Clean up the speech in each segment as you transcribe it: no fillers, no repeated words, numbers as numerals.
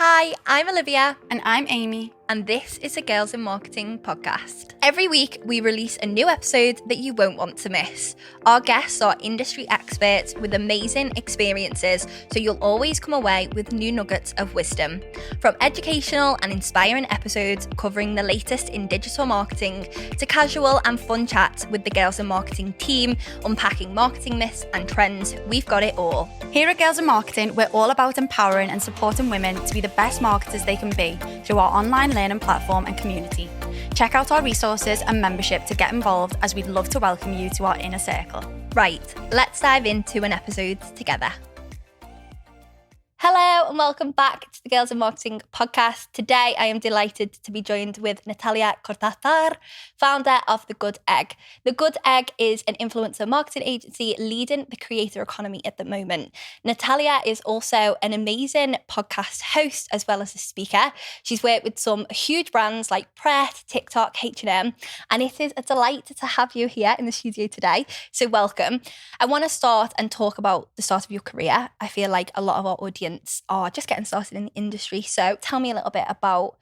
Hi, I'm Olivia. And I'm Amy. And this is the Girls in Marketing podcast. Every week, we release a new episode that you won't want to miss. Our guests are industry experts with amazing experiences, so you'll always come away with new nuggets of wisdom. From educational and inspiring episodes covering the latest in digital marketing to casual and fun chats with the Girls in Marketing team, unpacking marketing myths and trends, we've got it all. Here at Girls in Marketing, we're all about empowering and supporting women to be the best marketers they can be through our online learning platform and community. Check out our resources and membership to get involved, as we'd love to welcome you to our inner circle. Right, let's dive into an episode together. Hello and welcome back to the Girls in Marketing podcast. Today I am delighted to be joined with Natalia Cortazar, founder of The Good Egg. The Good Egg is an influencer marketing agency leading the creator economy at the moment. Natalia is also an amazing podcast host as well as a speaker. She's worked with some huge brands like Pret, TikTok, H&M, and it is a delight to have you here in the studio today. So welcome. I want to start and talk about the start of your career. I feel like a lot of our audience are just getting started in the industry. So tell me a little bit about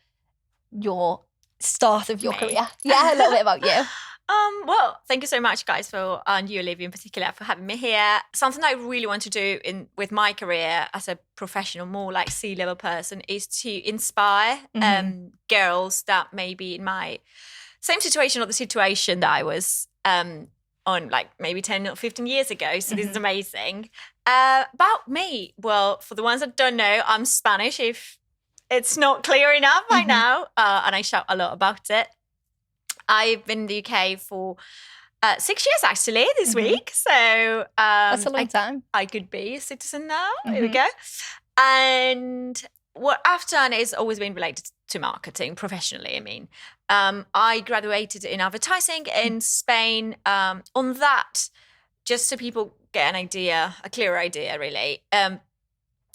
your start of your career. Yeah, a little bit about you. Well, thank you so much, guys, and you, Olivia, in particular, for having me here. Something I really want to do with my career as a professional, more like C-level person, is to inspire girls that may be in my same situation or the situation that I was on like maybe 10 or 15 years ago. So this is amazing. About me, well, for the ones that don't know, I'm Spanish, if it's not clear enough by now, and I shout a lot about it. I've been in the UK for 6 years, actually, this week. So that's a long time. I could be a citizen now. Here we go. And what I've done is always been related to marketing professionally. I mean, I graduated in advertising in Spain. On that, just so people get an idea, a clearer idea, really.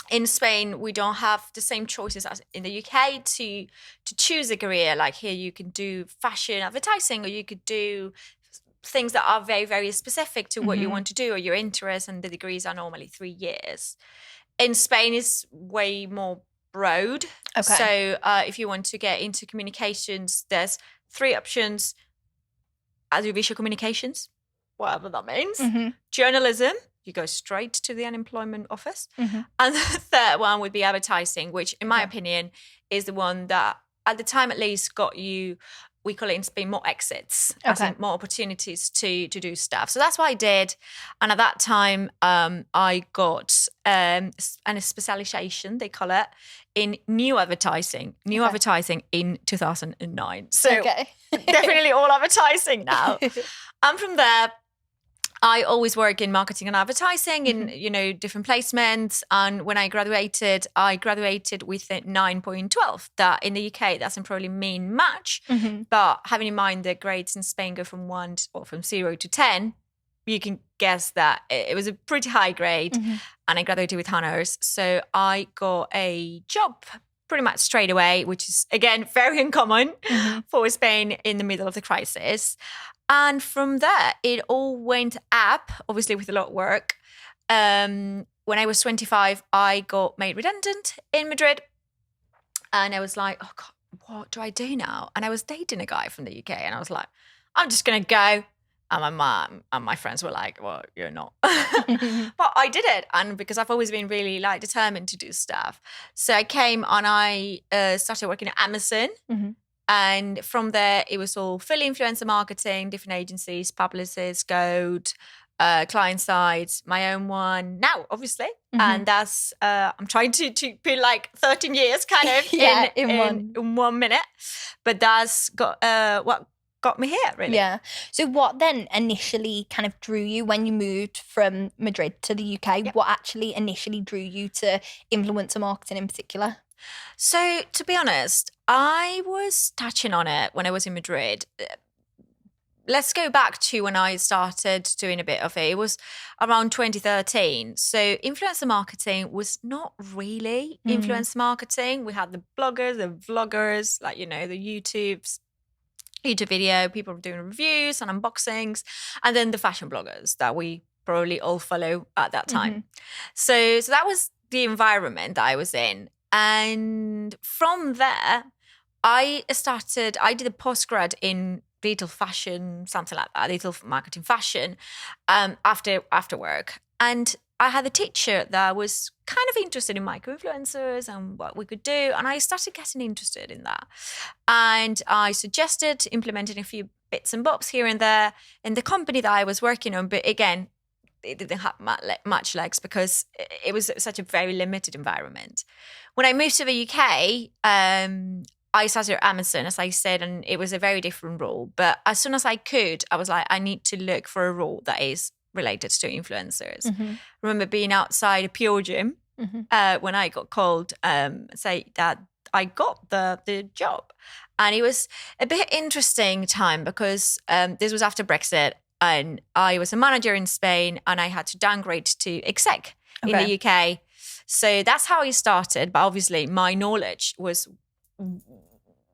In Spain, we don't have the same choices as in the UK to choose a career. Like here, you can do fashion advertising, or you could do things that are very, very specific to what you want to do or your interest, and the degrees are normally 3 years. In Spain, it's way more broad. Okay. So if you want to get into communications, there's 3 options: audiovisual communications, whatever that means, journalism, you go straight to the unemployment office, and the third one would be advertising, which in my opinion is the one that at the time at least got you, we call it in Spain, more exits, as in more opportunities to do stuff. So that's what I did. And at that time, I got a specialization, they call it, in new advertising in 2009. So definitely all advertising now. And from there, I always work in marketing and advertising in, different placements. And when I graduated with a 9.12. That in the UK doesn't probably mean much. But having in mind the grades in Spain go from 0 to 10, you can guess that it was a pretty high grade. And I graduated with honors. So I got a job pretty much straight away, which is, again, very uncommon for Spain in the middle of the crisis. And from there, it all went up, obviously with a lot of work. When I was 25, I got made redundant in Madrid. And I was like, oh God, what do I do now? And I was dating a guy from the UK. And I was like, I'm just going to go. And my mom and my friends were like, well, you're not. But I did it. And because I've always been really determined to do stuff. So I came and I started working at Amazon. And from there, it was all full influencer marketing, different agencies, publicists, Goat, client side, my own one now, obviously. And that's, I'm trying to put like 13 years kind of in 1 minute. But that's what got me here, really. Yeah. So what then initially kind of drew you when you moved from Madrid to the UK? Yeah. What actually initially drew you to influencer marketing in particular? So to be honest, I was touching on it when I was in Madrid. Let's go back to when I started doing a bit of it. It was around 2013. So influencer marketing was not really influencer marketing. We had the bloggers, the vloggers, like, the YouTube video, people doing reviews and unboxings, and then the fashion bloggers that we probably all follow at that time. So that was the environment that I was in. And from there, I did a postgrad in retail fashion, something like that, retail marketing fashion, after work. And I had a teacher that was kind of interested in micro-influencers and what we could do. And I started getting interested in that. And I suggested implementing a few bits and bobs here and there in the company that I was working on. But again, it didn't have much legs because it was such a very limited environment. When I moved to the UK, I started at Amazon, as I said, and it was a very different role. But as soon as I could, I was like, I need to look for a role that is related to influencers. I remember being outside a Pure Gym when I got called, say that I got the job. And it was a bit interesting time because this was after Brexit. And I was a manager in Spain and I had to downgrade to exec in the UK. So that's how I started. But obviously my knowledge was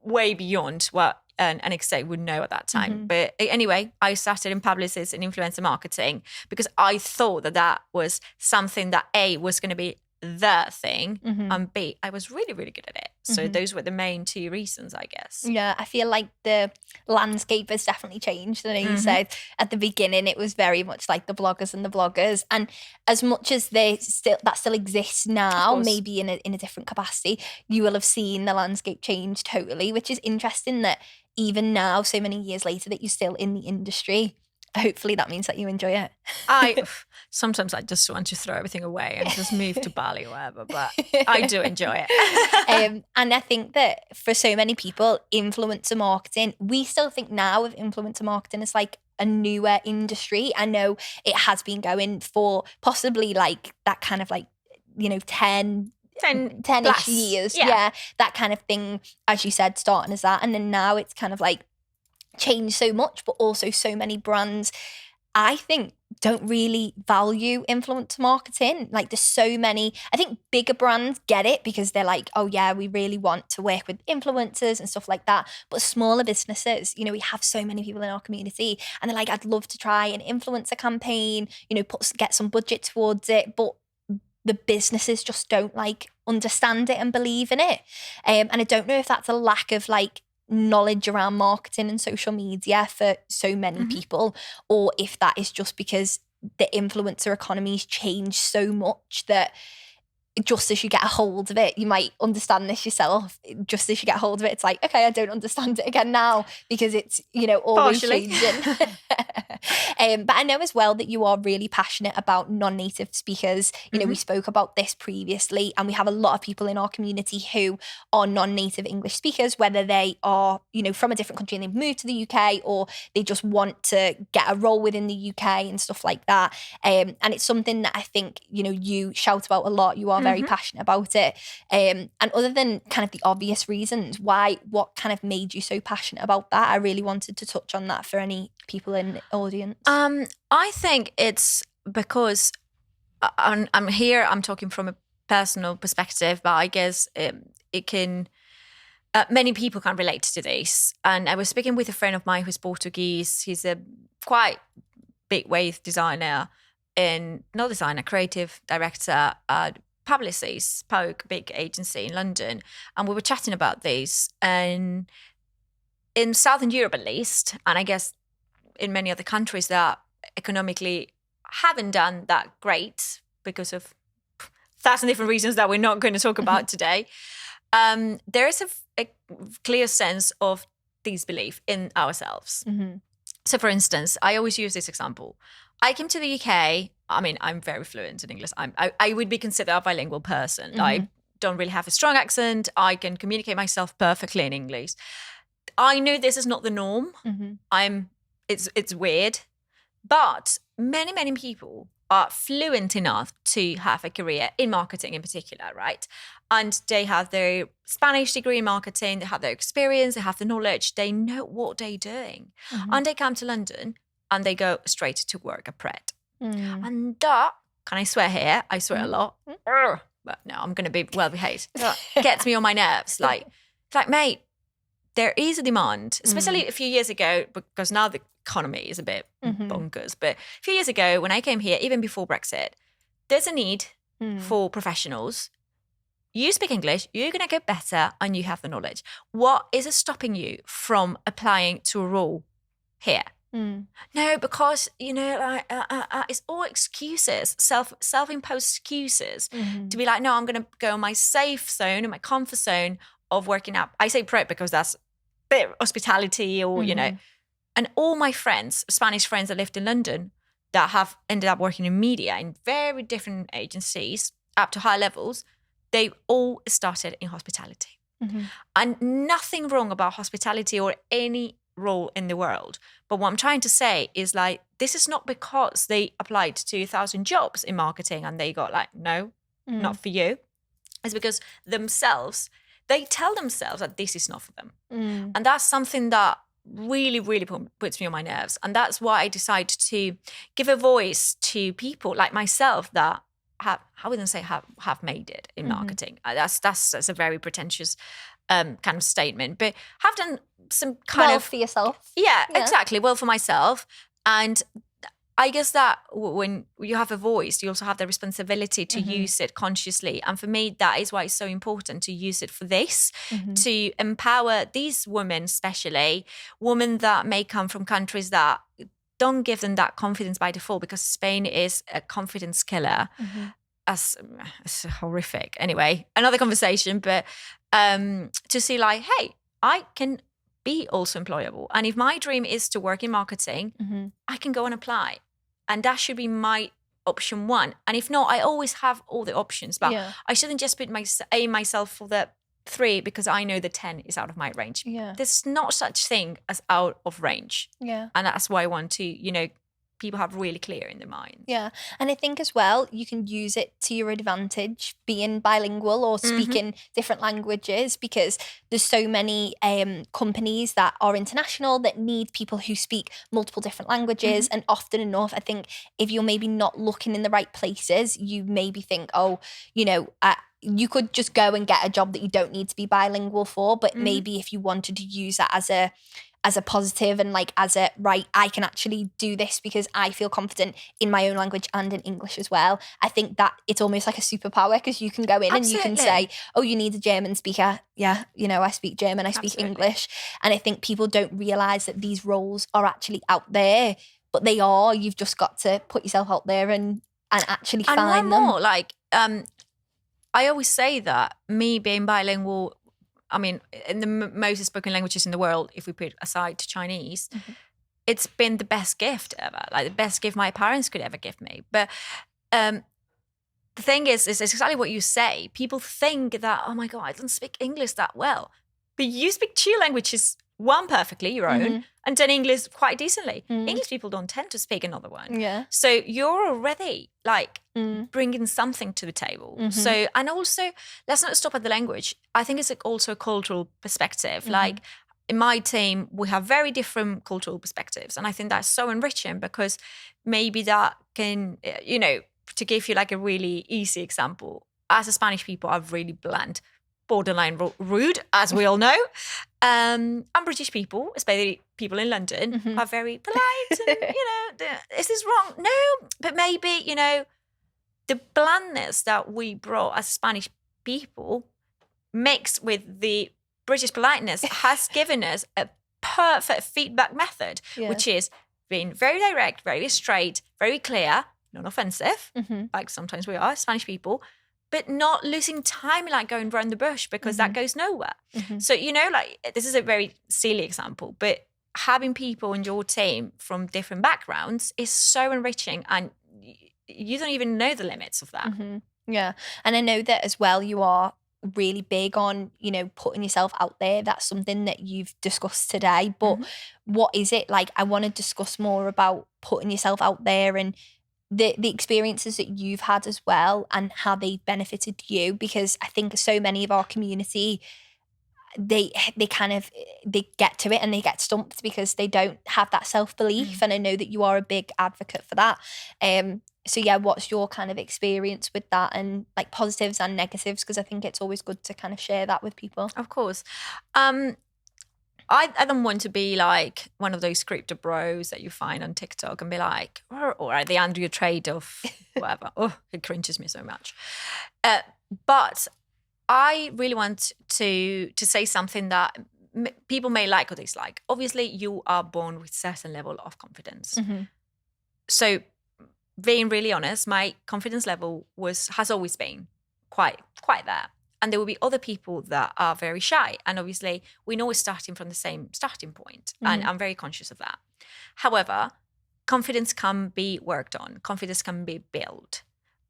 way beyond what an exec would know at that time. But anyway, I started in publicist and influencer marketing because I thought that was something that A, was going to be the thing, and B, I was really, really good at it. So those were the main two reasons, I guess. Yeah, I feel like the landscape has definitely changed. I know you said at the beginning it was very much like the bloggers and the bloggers, and as much as that still exists now, maybe in a different capacity, you will have seen the landscape change totally, which is interesting that even now, so many years later, that you're still in the industry. Hopefully that means that you enjoy it. Sometimes I just want to throw everything away and just move to Bali or whatever, but I do enjoy it. And I think that for so many people, influencer marketing, we still think now of influencer marketing as like a newer industry. I know it has been going for possibly like that kind of like, 10-ish years. Yeah, that kind of thing, as you said, starting as that. And then now it's kind of like changed so much, but also so many brands, I think, don't really value influencer marketing. Like there's so many, I think bigger brands get it because they're like, oh yeah, we really want to work with influencers and stuff like that. But smaller businesses, we have so many people in our community and they're like, I'd love to try an influencer campaign, get some budget towards it. But the businesses just don't like understand it and believe in it. And I don't know if that's a lack of like knowledge around marketing and social media for so many people, or if that is just because the influencer economy's changed so much that just as you get a hold of it, you might understand this yourself. Just as you get a hold of it, it's like, okay, I don't understand it again now because it's, always changing. But I know as well that you are really passionate about non-native speakers. We spoke about this previously, and we have a lot of people in our community who are non-native English speakers, whether they are, from a different country and they've moved to the UK, or they just want to get a role within the UK and stuff like that. And it's something that I think, you shout about a lot. You are very passionate about it. And other than kind of the obvious reasons, what kind of made you so passionate about that? I really wanted to touch on that for any people in the audience. I think it's because I'm talking from a personal perspective, but I guess it can, many people can relate to this. And I was speaking with a friend of mine who's Portuguese. He's a quite big wave designer creative director at Publicis, Poke, big agency in London. And we were chatting about this. And in Southern Europe, at least, and I guess in many other countries that economically haven't done that great because of 1,000 different reasons that we're not going to talk about today, there is a clear sense of disbelief in ourselves. So, for instance, I always use this example. I came to the UK. I mean, I'm very fluent in English. I would be considered a bilingual person. I don't really have a strong accent. I can communicate myself perfectly in English. I know this is not the norm. It's weird, but many people are fluent enough to have a career in marketing in particular, right? And they have their Spanish degree in marketing, they have their experience, they have the knowledge, they know what they're doing. And they come to London and they go straight to work at Pret. And that, can I swear here? I swear a lot. But no, I'm going to be well behaved. That gets me on my nerves. Like, mate, there is a demand, especially a few years ago, because now the economy is a bit bonkers. But a few years ago, when I came here, even before Brexit, there's a need for professionals. you speak English, you're going to get better and you have the knowledge. What is stopping you from applying to a role here? No, because, it's all excuses, self-imposed excuses to be like, no, I'm going to go in my safe zone, in my comfort zone of working up. I say prep because that's bit hospitality or, and all my friends, Spanish friends that lived in London that have ended up working in media in very different agencies up to high levels, they all started in hospitality. And nothing wrong about hospitality or any role in the world. But what I'm trying to say is like, this is not because they applied to 1,000 jobs in marketing and they got like, no, not for you. It's because they tell themselves that this is not for them. And that's something that really, really puts me on my nerves. And that's why I decided to give a voice to people like myself that I wouldn't say have made it in marketing. That's a very pretentious kind of statement, but have done some kind of for yourself. Yeah, exactly. Well, for myself. And I guess that when you have a voice, you also have the responsibility to use it consciously. And for me, that is why it's so important to use it for this, to empower these women, especially women that may come from countries that don't give them that confidence by default, because Spain is a confidence killer. It's horrific. Anyway, another conversation, but to see like, hey, I can be also employable. And if my dream is to work in marketing, I can go and apply. And that should be my option one. And if not, I always have all the options. But I shouldn't just aim myself for the 3 because I know the 10 is out of my range. There's not such thing as out of range. And that's why I want to, people have really clear in their mind. And I think as well, you can use it to your advantage, being bilingual or speaking different languages, because there's so many companies that are international that need people who speak multiple different languages. And often enough, I think if you're maybe not looking in the right places, you maybe think, you could just go and get a job that you don't need to be bilingual for. But maybe if you wanted to use that as a positive and like as a right, I can actually do this because I feel confident in my own language and in English as well. I think that it's almost like a superpower, because you can go in and you can say, oh, you need a German speaker. Yeah, I speak German, I speak English. And I think people don't realise that these roles are actually out there, but they are. You've just got to put yourself out there and actually find them. More, like, I always say that me being bilingual, I mean, in the most spoken languages in the world, if we put aside Chinese, it's been the best gift ever, like the best gift my parents could ever give me. But the thing is exactly what you say. People think that, oh my God, I don't speak English that well. But you speak 2 languages, one perfectly, your own, and then English quite decently. English people don't tend to speak another one. So you're already like bringing something to the table. So, and also, let's not stop at the language. I think it's also a cultural perspective. Like in my team, we have very different cultural perspectives. And I think that's so enriching, because maybe that can, to give you like a really easy example, as a Spanish people are really blunt, borderline rude, as we all know. And British people, especially people in London, are very polite. And, is this wrong? No, but maybe, the blandness that we brought as Spanish people mixed with the British politeness has given us a perfect feedback method, which is being very direct, very straight, very clear, non-offensive, like sometimes we are, Spanish people, but not losing time, like going around the bush, because that goes nowhere. So, like, this is a very silly example, but having people in your team from different backgrounds is so enriching, and you don't even know the limits of that. Yeah. And I know that as well, you are really big on, putting yourself out there. That's something that you've discussed today. But what is it like? I want to discuss more about putting yourself out there and the experiences that you've had as well, and how they benefited you, because I think so many of our community, they get to it and they get stumped because they don't have that self-belief. And I know that you are a big advocate for that. So yeah, what's your kind of experience with that, and like positives and negatives? Because I think it's always good to kind of share that with people. Of course. I don't want to be like one of those crypto bros that you find on TikTok and be like, or the Andrew Trade of whatever. Oh, it cringes me so much. But I really want to say something that people may like or dislike. Obviously, you are born with a certain level of confidence. Mm-hmm. So, being really honest, my confidence level has always been quite there. And there will be other people that are very shy. And obviously, we know we're starting from the same starting point. And I'm very conscious of that. However, confidence can be worked on. Confidence can be built.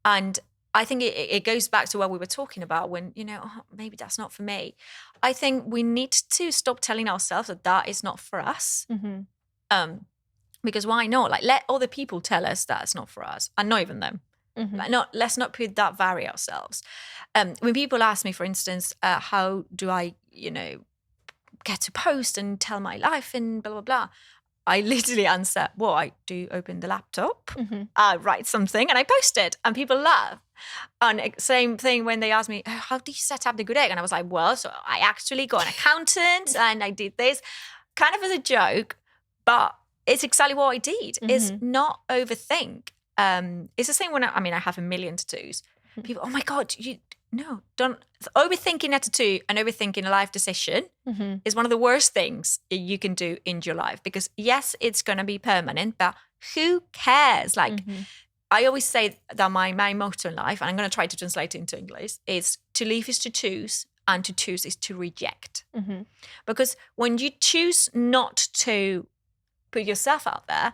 And I think it goes back to what we were talking about when, maybe that's not for me. I think we need to stop telling ourselves that is not for us. Mm-hmm. Because why not? Like, let other people tell us that's not for us, and not even them. Mm-hmm. Like, let's not put that barrier ourselves. When people ask me, for instance, how do I, get to post and tell my life and blah, blah, blah, I literally answer, well, I do open the laptop, Mm-hmm. write something, and I post it, and people laugh. And same thing when they ask me, how do you set up the Good Egg? And I was like, well, so I actually got an accountant and I did this kind of as a joke, but it's exactly what I did. Mm-hmm. Is not overthink. It's the same when I have a million tattoos. People, oh my God, don't. Overthinking a tattoo and overthinking a life decision Mm-hmm. is one of the worst things you can do in your life, because yes, it's going to be permanent, but who cares? Like, Mm-hmm. I always say that my motto in life, and I'm going to try to translate it into English, is to live is to choose, and to choose is to reject. Mm-hmm. Because when you choose not to put yourself out there,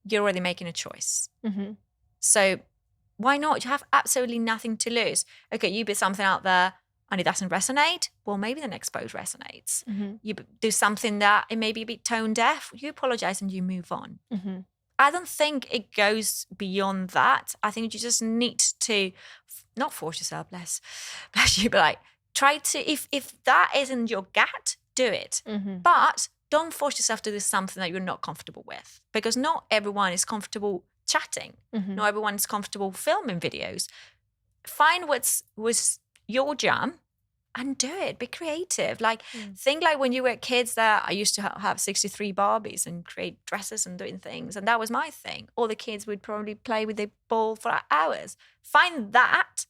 you're already making a choice. Mm-hmm. So why not? You have absolutely nothing to lose. Okay, you put something out there and it doesn't resonate. Well, maybe the next post resonates. Mm-hmm. You do something that it may be a bit tone deaf. You apologize and you move on. Mm-hmm. I don't think it goes beyond that. I think you just need to not force yourself, bless you, but like, try to, if that isn't your gut, do it. Mm-hmm. But don't force yourself to do something that you're not comfortable with, because not everyone is comfortable chatting. Mm-hmm. Not everyone is comfortable filming videos. Find was your jam and do it. Be creative. Like, think like when you were kids that I used to have 63 Barbies and create dresses and doing things. And that was my thing. All the kids would probably play with their ball for hours. Find that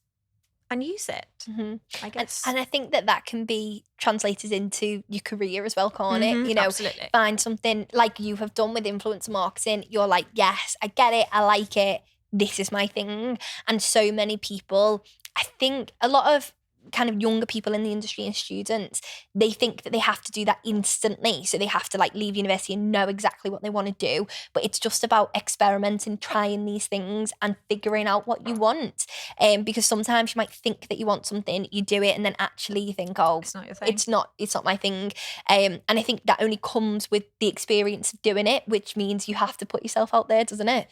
and use it, Mm-hmm. I guess. And I think that can be translated into your career as well, can't it? Absolutely. Find something like you have done with influencer marketing. You're like, yes, I get it. I like it. This is my thing. And so many people, I think a lot of kind of younger people in the industry and students, they think that they have to do that instantly. So they have to like leave university and know exactly what they want to do. But it's just about experimenting, trying these things and figuring out what you want. Because sometimes you might think that you want something, you do it, and then actually you think, oh, It's not your thing. it's not my thing. And I think that only comes with the experience of doing it, which means you have to put yourself out there, doesn't it?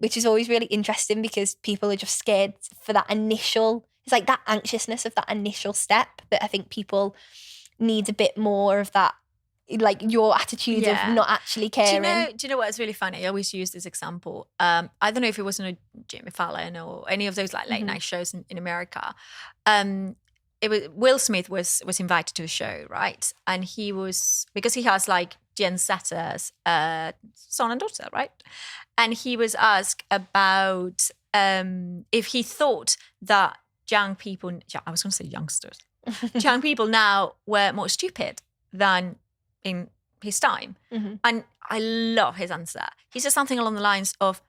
Which is always really interesting, because people are just scared for that initial, it's like that anxiousness of that initial step that I think people need a bit more of, that, like your attitude of not actually caring. Do you know what's really funny? I always use this example. I don't know if it was on a Jimmy Fallon or any of those like late night shows in America. It was Will Smith was invited to a show, right? And he was, because he has like Jen Setter's son and daughter, right? And he was asked about if he thought that young people, I was going to say youngsters, young people now were more stupid than in his time. Mm-hmm. And I love his answer. He said something along the lines of,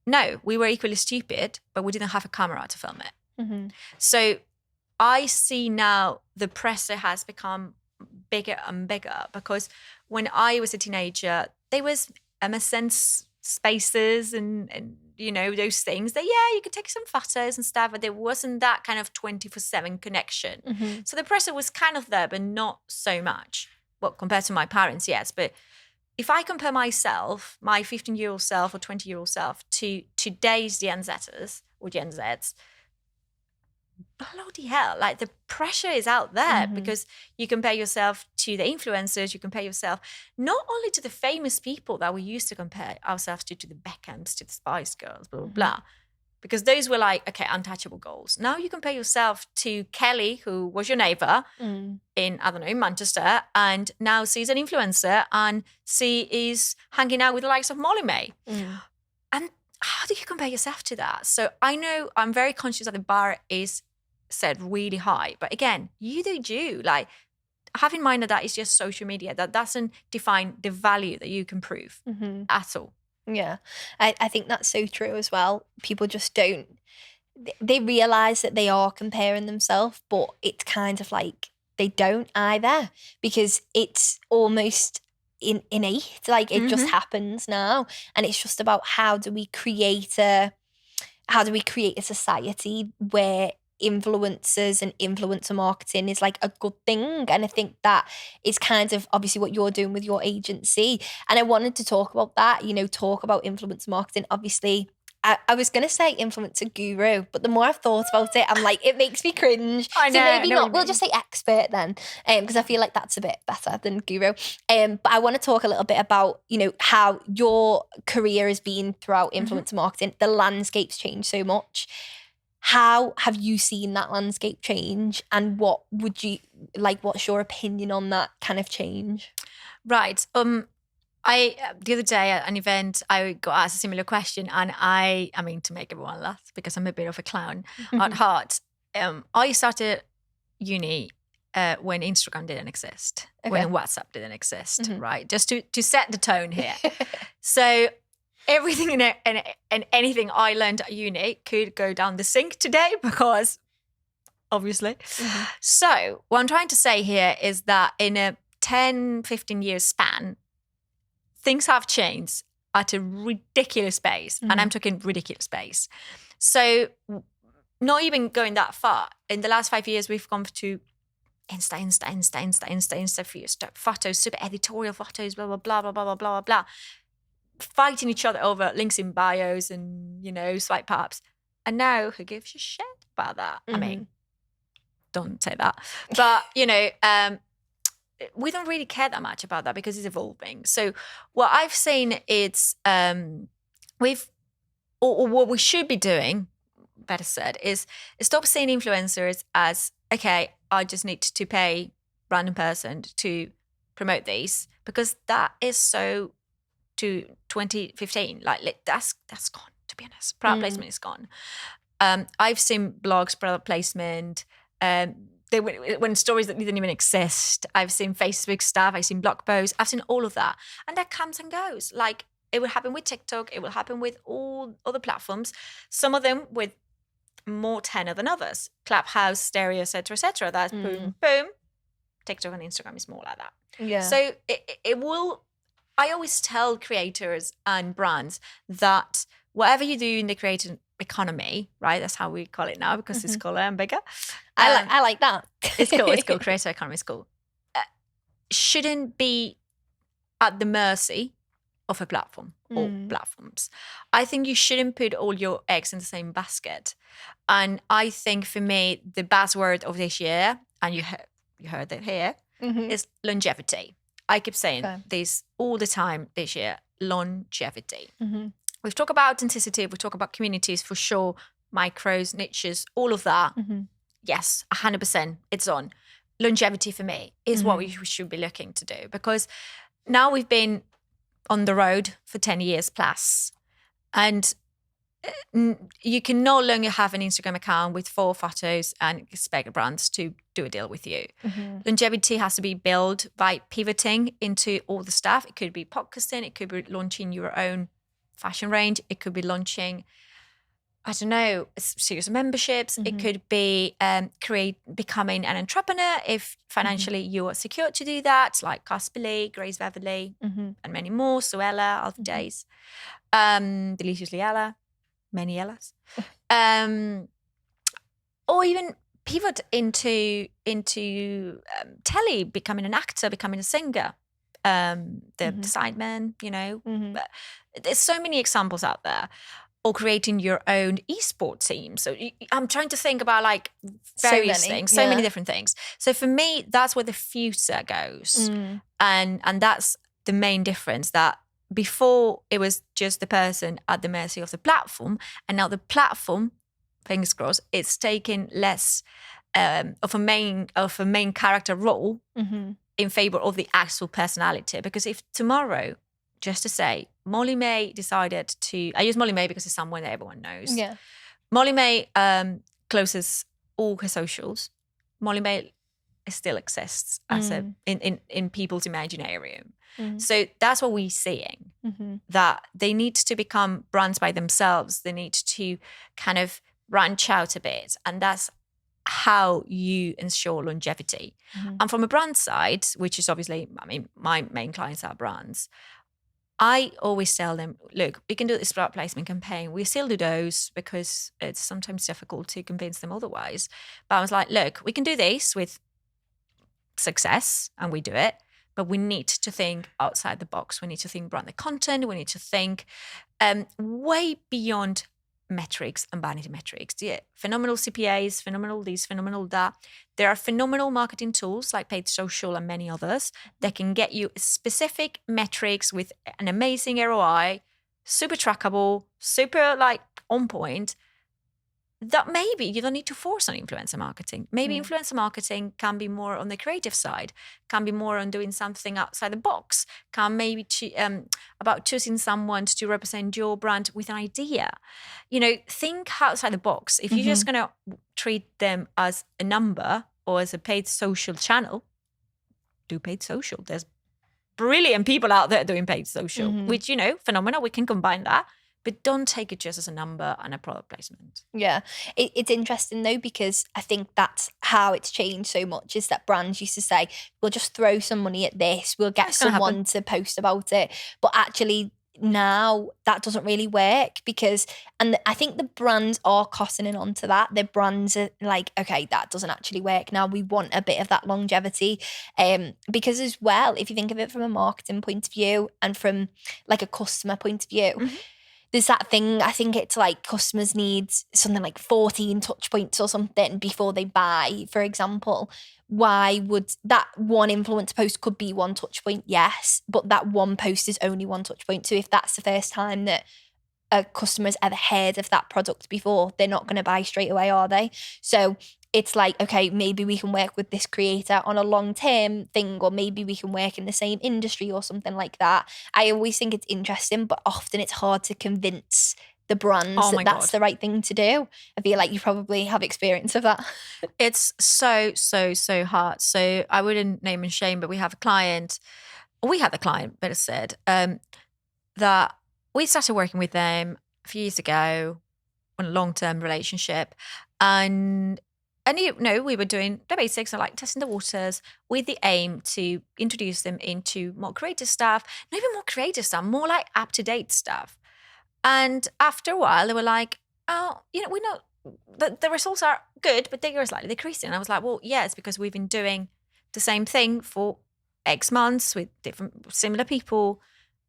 no, we were equally stupid, but we didn't have a camera to film it. Mm-hmm. So I see now the pressure has become bigger and bigger, because when I was a teenager, there was MSN spaces and those things that, you could take some photos and stuff, but there wasn't that kind of 24/7 connection. Mm-hmm. So the pressure was kind of there, but not so much. Well, compared to my parents, yes. But if I compare myself, my 15-year-old self or 20-year-old self, to today's Gen Zers or Gen Zs, bloody hell, like the pressure is out there, because you compare yourself to the influencers, you compare yourself not only to the famous people that we used to compare ourselves to the Beckhams, to the Spice Girls, blah, blah, blah. Because those were like, okay, untouchable goals. Now you compare yourself to Kelly, who was your neighbor in, I don't know, Manchester, and now she's an influencer and she is hanging out with the likes of Molly May. And how do you compare yourself to that? So I know I'm very conscious that the bar is set really high. But again, you do you. Like, have in mind that it's just social media. That doesn't define the value that you can prove at all. Yeah, I think that's so true as well. People just don't, they realise that they are comparing themselves, but it's kind of like they don't either, because it's almost innate. Like, it just happens now. And it's just about how do we create a society where influencers and influencer marketing is like a good thing. And I think that is kind of obviously what you're doing with your agency. And I wanted to talk about that, talk about influencer marketing. Obviously, I was going to say influencer guru, but the more I've thought about it, I'm like, it makes me cringe. I know, so maybe I know not. We'll just say expert then, because I feel like that's a bit better than guru. But I want to talk a little bit about, how your career has been throughout influencer marketing. The landscape's changed so much. How have you seen that landscape change, and what would you like? What's your opinion on that kind of change? Right. I the other day at an event, I got asked a similar question, and I mean, to make everyone laugh, because I'm a bit of a clown at heart. I started uni when Instagram didn't exist, when WhatsApp didn't exist, right? Just to set the tone here. So everything and anything I learned at uni could go down the sink today, because obviously. So what I'm trying to say here is that in a 10, 15 year span, things have changed at a ridiculous pace. And I'm talking ridiculous pace. So not even going that far. In the last 5 years, we've gone to Insta, photos, super editorial photos, blah, blah, blah, blah, blah, blah, blah, blah. Fighting each other over links in bios and, swipe ups. And now, who gives a shit about that? I mean, don't say that. But, we don't really care that much about that, because it's evolving. So what I've seen is what we should be doing, better said, is stop seeing influencers as, okay, I just need to pay random person to promote these, because that is so to 2015. Like that's gone, to be honest. Product placement is gone. I've seen blogs, product placement, when stories that didn't even exist. I've seen Facebook stuff, I've seen blog posts, I've seen all of that. And that comes and goes. Like, it will happen with TikTok, it will happen with all other platforms, some of them with more tenor than others. Clubhouse, Stereo, etc., etc. That's boom, boom. TikTok and Instagram is more like that. Yeah. So it will, I always tell creators and brands that whatever you do in the creative economy, right? That's how we call it now, because it's cooler and bigger. I like that. It's cool. It's cool. Creator economy is cool. Shouldn't be at the mercy of a platform or platforms. I think you shouldn't put all your eggs in the same basket. And I think for me, the buzzword of this year, and you heard it here, is longevity. I keep saying this all the time this year, longevity. We've talked about authenticity, we've talked about communities for sure, micros, niches, all of that. Yes, 100%, it's on. Longevity for me is what we should be looking to do, because now we've been on the road for 10 years plus, and you can no longer have an Instagram account with 4 photos and expect brands to do a deal with you. Longevity has to be built by pivoting into all the stuff. It could be podcasting, it could be launching your own fashion range, it could be launching, I don't know, series of memberships. It could be becoming an entrepreneur if financially you are secure to do that, like Casperly, Grace Beverly, and many more, Suella, Alpha Days, Deliciously Ella, many Ellas. Or even pivot into telly, becoming an actor, becoming a singer, the sideman, There's so many examples out there. Or creating your own esport team. So I'm trying to think about like various things, so many different things. So for me, that's where the future goes. And that's the main difference, that before it was just the person at the mercy of the platform, and now the platform, fingers crossed, it's taking less of a main character role in favor of the actual personality. Because if tomorrow, just to say, Molly May decided to, I use Molly May because it's someone that everyone knows. Yeah. Molly May closes all her socials, Molly May still exists as in people's imaginarium. So that's what we're seeing, that they need to become brands by themselves. They need to kind of branch out a bit. And that's how you ensure longevity. And from a brand side, which is obviously, I mean, my main clients are brands, I always tell them, look, we can do this product placement campaign. We still do those because it's sometimes difficult to convince them otherwise. But I was like, look, we can do this with success, and we do it, but we need to think outside the box. We need to think branded content. We need to think way beyond metrics and vanity metrics. Yeah, phenomenal CPAs, phenomenal this, phenomenal that. There are phenomenal marketing tools like paid social and many others that can get you specific metrics with an amazing ROI, super trackable, super like on point, that maybe you don't need to force on influencer marketing. Maybe influencer marketing can be more on the creative side, can be more on doing something outside the box, can maybe about choosing someone to represent your brand with an idea. You know, think outside the box. If you're just going to treat them as a number or as a paid social channel, do paid social. There's brilliant people out there doing paid social, which, you know, phenomenal. We can combine that. But don't take it just as a number and a product placement. Yeah. It's interesting though, because I think that's how it's changed so much, is that brands used to say, we'll just throw some money at this, we'll get someone to post about it. But actually now that doesn't really work, because, and I think the brands are cottoning onto that. The brands are like, okay, that doesn't actually work. Now we want a bit of that longevity. Because as well, if you think of it from a marketing point of view and from like a customer point of view, there's that thing, I think it's like customers need something like 14 touch points or something before they buy, for example. Why would that one influencer post could be one touch point? Yes, but that one post is only one touch point. So if that's the first time that a customer's ever heard of that product before, they're not going to buy straight away, are they? So it's like, okay, maybe we can work with this creator on a long-term thing, or maybe we can work in the same industry or something like that. I always think it's interesting, but often it's hard to convince the brands that that's the right thing to do. I feel like you probably have experience of that. It's so hard. So I wouldn't name and shame, but we had a client, better said, that we started working with them a few years ago on a long-term relationship. And you know, we were doing the basics, like testing the waters, with the aim to introduce them into more creative stuff, not even more creative stuff, more like up-to-date stuff. And after a while, they were like, oh, you know, we know the results are good, but they are slightly decreasing. And I was like, well, yeah, it's because we've been doing the same thing for X months with different, similar people.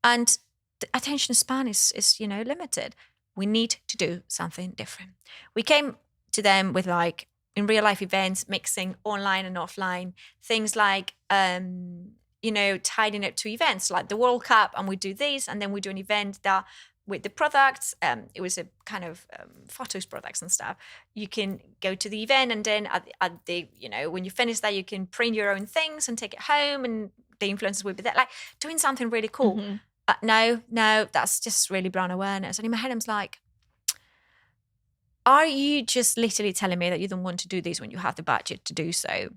And the attention span is, you know, limited. We need to do something different. We came to them with like, in real life events, mixing online and offline, things like, you know, tying it to events like the World Cup, and we do this, and then we do an event that with the products, it was a kind of photos products and stuff. You can go to the event, and then at the, you know, when you finish that, you can print your own things and take it home, and the influencers will be there, like doing something really cool. No, that's just really brand awareness. And in my head, I'm like, are you just literally telling me that you don't want to do this when you have the budget to do so?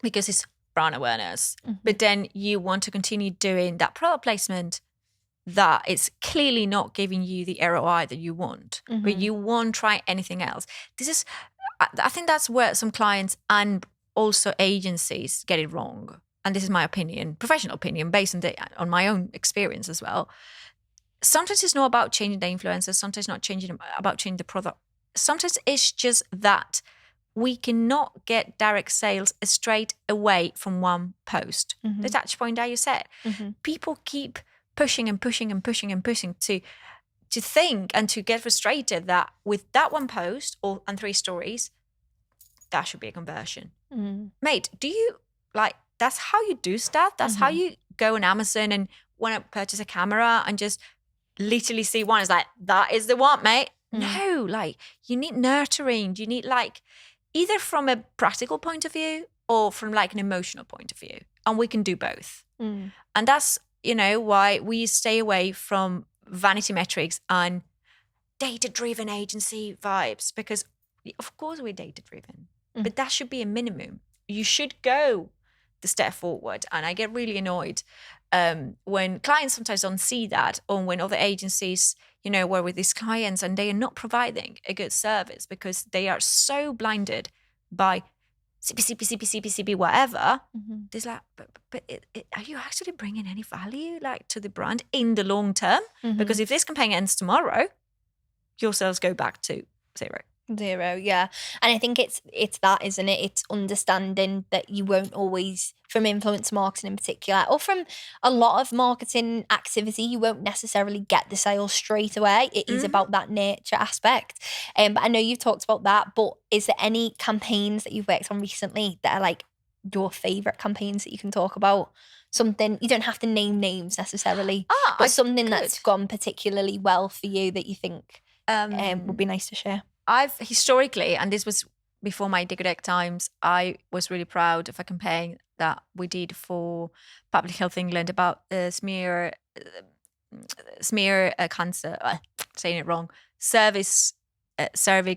Because it's brand awareness. But then you want to continue doing that product placement that is clearly not giving you the ROI that you want, but you won't try anything else. I think that's where some clients and also agencies get it wrong. And this is my opinion, professional opinion, based on my own experience as well. Sometimes it's not about changing the influencers. Sometimes it's not about changing the product. Sometimes it's just that we cannot get direct sales straight away from one post. The touch point that you said. People keep pushing and pushing and pushing and pushing to think and to get frustrated that with that one post and 3 stories, that should be a conversion. Mate, do you like, that's how you do stuff? That's how you go on Amazon and want to purchase a camera and just literally see one. It's like, that is the one, mate. No, like you need nurturing. You need like either from a practical point of view or from like an emotional point of view. And we can do both. And that's, you know, why we stay away from vanity metrics and data-driven agency vibes, because of course we're data-driven. but that should be a minimum. You should go the step forward. And I get really annoyed when clients sometimes don't see that, or when other agencies, work with these clients and they are not providing a good service because they are so blinded by CP, whatever. There's like, but are you actually bringing any value to the brand in the long term? Because if this campaign ends tomorrow, your sales go back to zero. Yeah. And I think it's that, isn't it? It's understanding that you won't always, from influencer marketing in particular, or from a lot of marketing activity, you won't necessarily get the sales straight away. It is about that nurture aspect. But I know you've talked about that, but is there any campaigns that you've worked on recently that are like your favourite campaigns that you can talk about? Something, you don't have to name names necessarily, but something that's gone particularly well for you that you think would be nice to share. I've historically, and this was before my Good Egg times, I was really proud of a campaign that we did for Public Health England about smear cancer. Saying it wrong. Cervix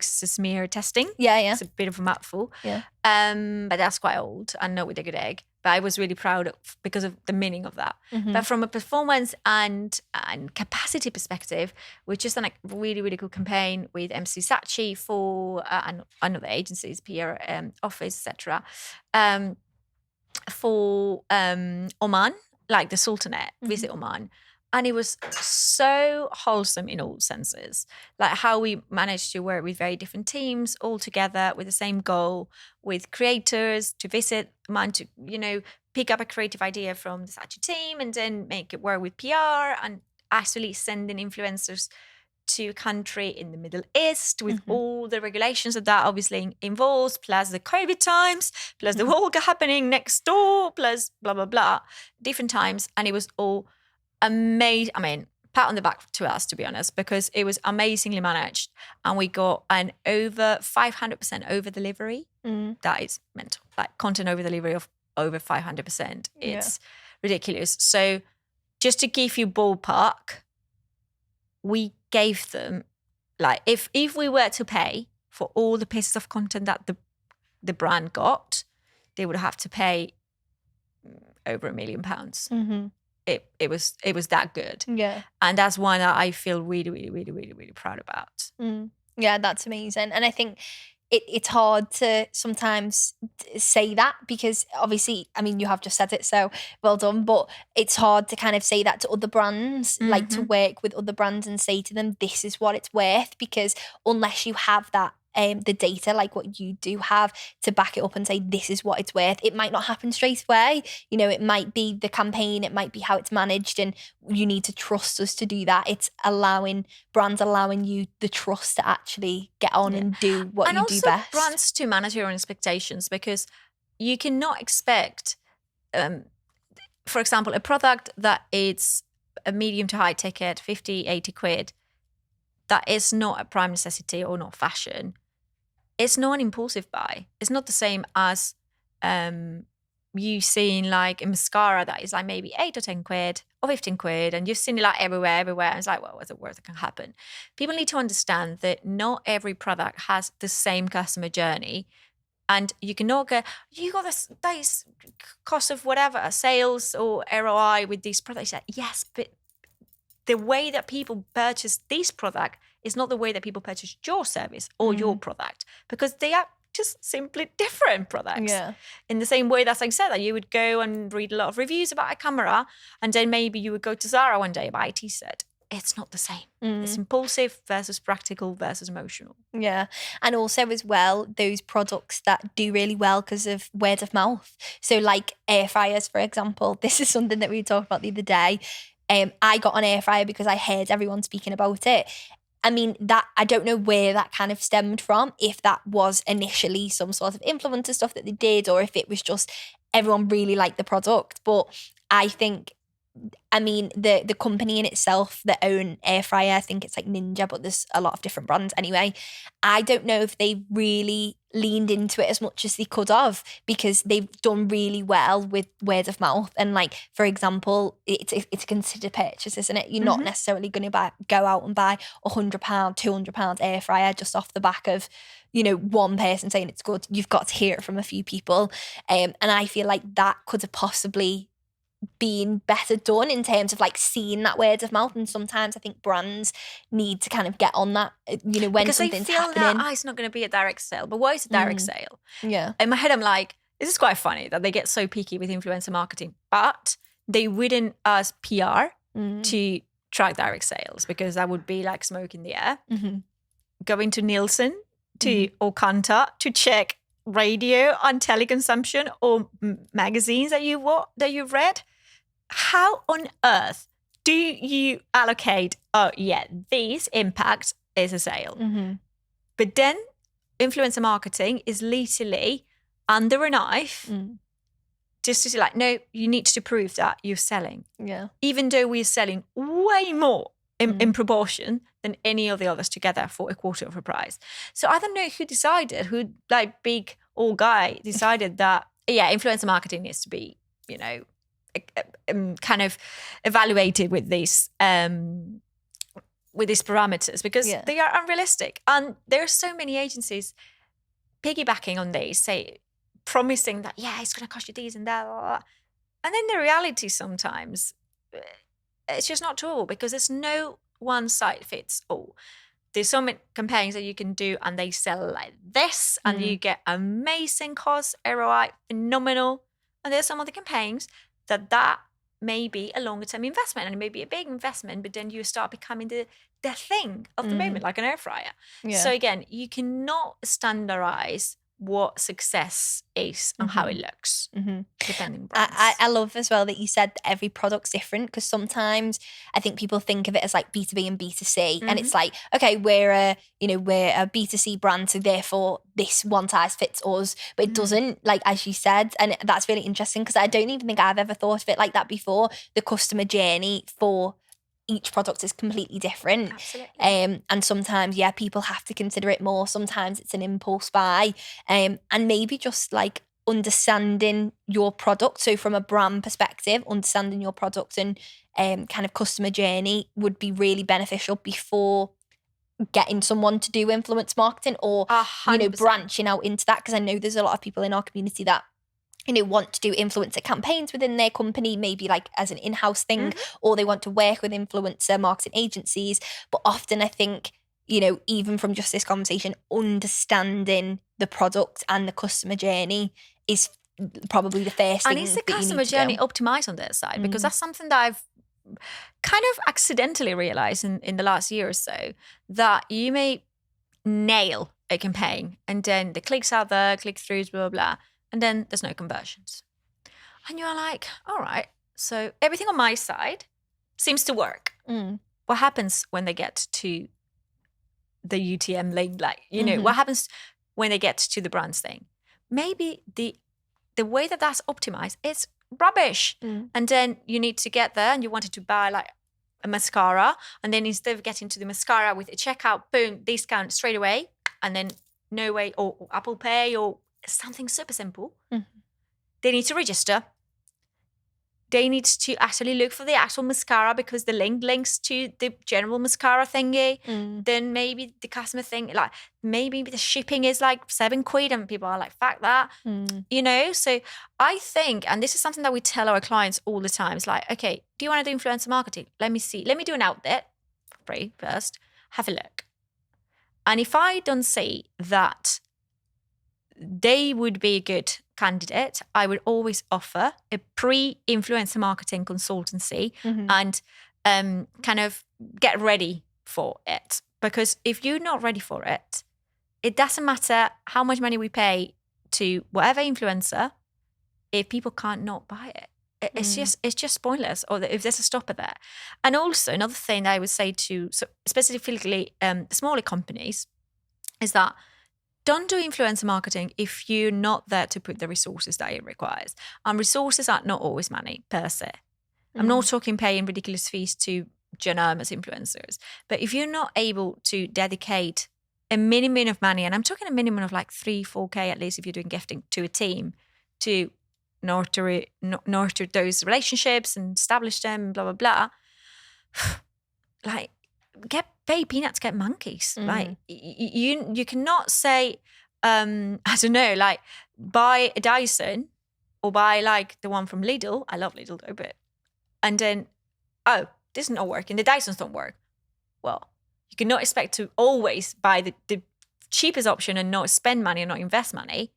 smear testing. Yeah. It's a bit of a mouthful. Yeah. But that's quite old. I know with the Good Egg, but I was really proud because of the meaning of that. But from a performance and capacity perspective, we just done a really, really cool campaign with MC Saatchi for and other agencies, PR office, etc. For Oman, like the Sultanate, visit Oman. And it was so wholesome in all senses, like how we managed to work with very different teams all together with the same goal, with creators to visit Oman, to, pick up a creative idea from the Saatchi team and then make it work with PR and actually sending influencers to a country in the Middle East with all the regulations that obviously involves, plus the COVID times, plus the war happening next door, plus blah, blah, blah, different times. And it was all amazing. I mean, pat on the back to us, to be honest, because it was amazingly managed. And we got an over 500% over delivery. That is mental. Like content over delivery of over 500%. It's ridiculous. So just to give you ballpark, we gave them, like, if we were to pay for all the pieces of content that the brand got, they would have to pay over £1 million. It was that good. Yeah. And that's one that I feel really, really, really, really, really proud about. Yeah, that's amazing. And I think it's hard to sometimes say that because obviously, I mean, you have just said it, so well done, but it's hard to kind of say that to other brands, like to work with other brands and say to them, this is what it's worth, because unless you have that, the data, like what you do have to back it up and say, this is what it's worth, it might not happen straight away. It might be the campaign, it might be how it's managed, and you need to trust us to do that. It's brands allowing you the trust to actually get on and do what you do best. And also brands to manage your own expectations, because you cannot expect, for example, a product that it's a medium to high ticket, 50, 80 quid, that is not a prime necessity or not fashion. It's not an impulsive buy. It's not the same as you seeing like a mascara that is like maybe 8 or 10 quid or 15 quid, and you've seen it like everywhere. And it's like, well, what's it worth? It can happen. People need to understand that not every product has the same customer journey. And you cannot go, you got this cost of whatever, sales or ROI with these products. Like, yes, but the way that people purchase this product is not the way that people purchase your service or your product, because they are just simply different products. Yeah. In the same way that I said that you would go and read a lot of reviews about a camera, and then maybe you would go to Zara one day and buy a T-shirt. It's not the same. It's impulsive versus practical versus emotional. Yeah. And also as well, those products that do really well because of word of mouth. So like air fryers, for example, this is something that we talked about the other day. I got an air fryer because I heard everyone speaking about it. I mean, that I don't know where that kind of stemmed from, if that was initially some sort of influencer stuff that they did, or if it was just everyone really liked the product. But I think, I mean, the company in itself that own air fryer, I think it's like Ninja, but there's a lot of different brands anyway. I don't know if they really leaned into it as much as they could have, because they've done really well with word of mouth. And like, for example, it's a considered purchase, isn't it? You're not necessarily going to go out and buy £100, £200 air fryer just off the back of one person saying it's good. You've got to hear it from a few people. And I feel like that could have possibly been better done in terms of like seeing that word of mouth. And sometimes I think brands need to kind of get on that, when because something's they feel happening. that, it's not going to be a direct sale. But what is a direct sale? Yeah. In my head, I'm like, this is quite funny that they get so picky with influencer marketing, but they wouldn't ask PR to track direct sales, because that would be like smoke in the air. Going to Nielsen, or Kantar to check radio and teleconsumption or magazines that you've read. How on earth do you allocate, this impact is a sale? But then influencer marketing is literally under a knife, just to say like, no, you need to prove that you're selling. Yeah. Even though we're selling way more in proportion than any of the others together for a quarter of a price. So I don't know who like big old guy decided that, influencer marketing needs to be, kind of evaluated with these parameters, because they are unrealistic. And there are so many agencies piggybacking on these, say, promising that, it's going to cost you these and that. Blah, blah. And then the reality sometimes, it's just not true, because there's no one size fits all. There's so many campaigns that you can do and they sell like this and you get amazing cost, ROI, phenomenal. And there's some other campaigns that may be a longer term investment, and it may be a big investment, but then you start becoming the thing of the moment, like an air fryer. Yeah. So again, you cannot standardize what success is and how it looks, depending on brands. I love as well that you said that every product's different, because sometimes I think people think of it as like B2B and B2C, and it's like, okay, we're a B2C brand, so therefore this one size fits us, but it doesn't, like as you said. And that's really interesting, because I don't even think I've ever thought of it like that before. The customer journey for each product is completely different. Absolutely. And sometimes, people have to consider it more. Sometimes it's an impulse buy. And maybe just like understanding your product. So from a brand perspective, understanding your product and kind of customer journey would be really beneficial before getting someone to do influence marketing, or, 100%. branching out into that. Because I know there's a lot of people in our community that want to do influencer campaigns within their company, maybe like as an in-house thing, or they want to work with influencer marketing agencies. But often I think, even from just this conversation, understanding the product and the customer journey is probably the first thing. And is the customer journey optimized on their side? Because that's something that I've kind of accidentally realized in the last year or so, that you may nail a campaign and then the clicks out there, click-throughs, blah, blah, blah, and then there's no conversions. And you're like, all right, so everything on my side seems to work. What happens when they get to the UTM link? Like, what happens when they get to the brands thing? Maybe the way that that's optimized is rubbish. And then you need to get there and you wanted to buy like a mascara. And then instead of getting to the mascara with a checkout, boom, discount straight away. And then no way, or Apple Pay, or something super simple. They need to register. They need to actually look for the actual mascara, because the link links to the general mascara thingy. Then maybe the customer think like, maybe the shipping is like £7 and people are like, fuck that. So I think, and this is something that we tell our clients all the time, it's like, okay, do you want to do influencer marketing? Let me do an outlet free first, have a look. And if I don't see that they would be a good candidate, I would always offer a pre-influencer marketing consultancy and kind of get ready for it. Because if you're not ready for it, it doesn't matter how much money we pay to whatever influencer if people can't not buy it. It's just pointless, or if there's a stopper there. And also another thing I would say to specifically smaller companies is that don't do influencer marketing if you're not there to put the resources that it requires. And resources are not always money per se. I'm not talking paying ridiculous fees to ginormous influencers. But if you're not able to dedicate a minimum of money, and I'm talking a minimum of like 3-4K at least if you're doing gifting, to a team to nurture those relationships and establish them, blah, blah, blah. Like, get pay peanuts, get monkeys. Like you cannot say, I don't know, like buy a Dyson or buy like the one from Lidl. I love Lidl though, but and then this is not working. The Dysons don't work. Well, you cannot expect to always buy the cheapest option and not spend money and not invest money,